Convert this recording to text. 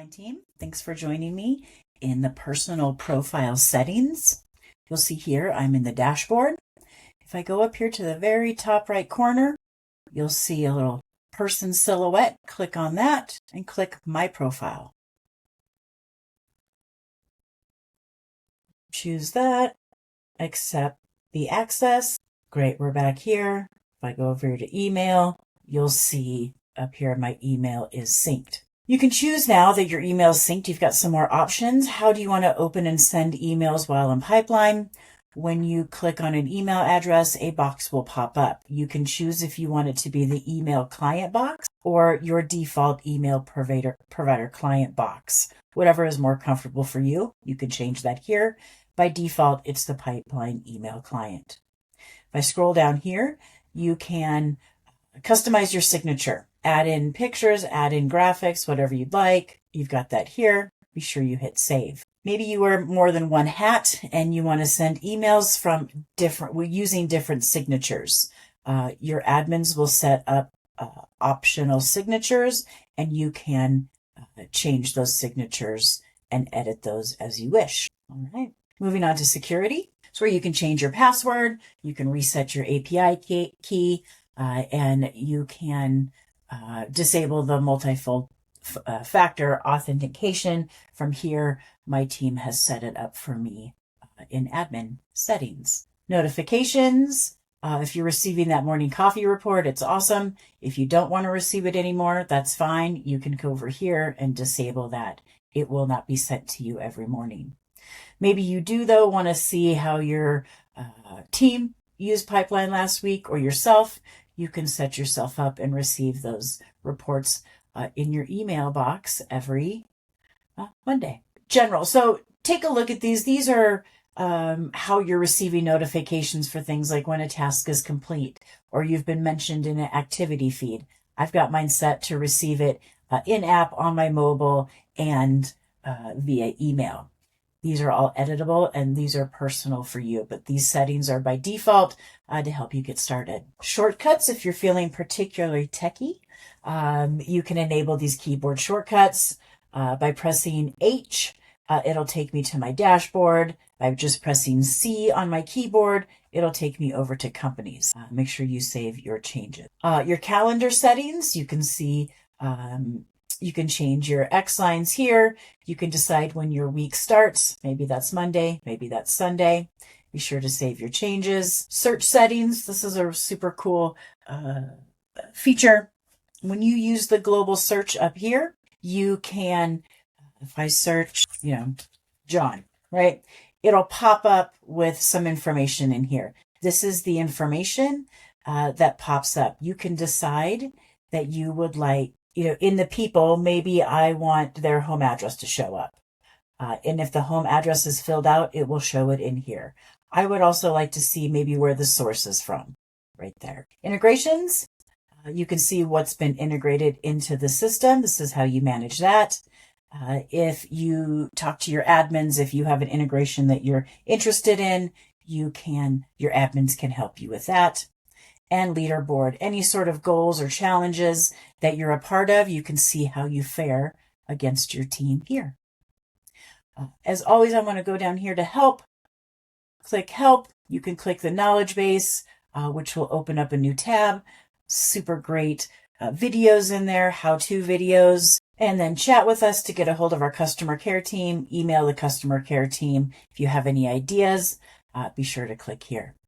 pipeline team. Thanks for joining me in the personal profile settings. You'll see here I'm in the dashboard. If I go up here to the very top right corner, you'll see a little person silhouette. Click on that and click My Profile. Choose that, accept the access. Great, we're back here. If I go over here to email, you'll see up here my email is synced. You can choose now that your email is synced. You've got some more options. How do you want to open and send emails while in pipeline? When you click on an email address, a box will pop up. You can choose if you want it to be the email client box or your default email provider client box. Whatever is more comfortable for you, you can change that here. By default, it's the pipeline email client. If I scroll down here, you can customize your signature. Add in pictures, add in graphics, whatever you'd like. You've got that here. Be sure you hit save. Maybe you wear more than one hat and you want to send emails from using different signatures. Your admins will set up optional signatures and you can change those signatures and edit those as you wish. All right. Moving on to security. It's where you can change your password. You can reset your API key and you can disable the multi-factor authentication. From here, my team has set it up for me in admin settings. Notifications. If you're receiving that morning coffee report, it's awesome. If you don't want to receive it anymore, that's fine. You can go over here and disable that. It will not be sent to you every morning. Maybe you do, though, want to see how your team used Pipeline last week or yourself. You can set yourself up and receive those reports in your email box every Monday. General. So take a look at these. These are how you're receiving notifications for things like when a task is complete or you've been mentioned in an activity feed. I've got mine set to receive it in-app on my mobile and via email. These are all editable and these are personal for you, but these settings are by default to help you get started. Shortcuts, if you're feeling particularly techie, you can enable these keyboard shortcuts by pressing H. It'll take me to my dashboard. By just pressing C on my keyboard, it'll take me over to companies. Make sure you save your changes. Your calendar settings, you can see you can change your X lines here. You can decide when your week starts. Maybe that's Monday, maybe that's Sunday. Be sure to save your changes. Search settings. This is a super cool feature. When you use the global search up here, you can, if I search, John, right? It'll pop up with some information in here. This is the information that pops up. You can decide that you would like, in the people, maybe I want their home address to show up. And if the home address is filled out, it will show it in here. I would also like to see maybe where the source is from, right there. Integrations, you can see what's been integrated into the system. This is how you manage that. If you talk to your admins, if you have an integration that you're interested in, your admins can help you with that. And leaderboard, any sort of goals or challenges that you're a part of, you can see how you fare against your team here. As always, I want to go down here to help. Click help. You can click the knowledge base, which will open up a new tab. Super great videos in there, how-to videos. And then chat with us to get a hold of our customer care team. Email the customer care team. If you have any ideas, be sure to click here.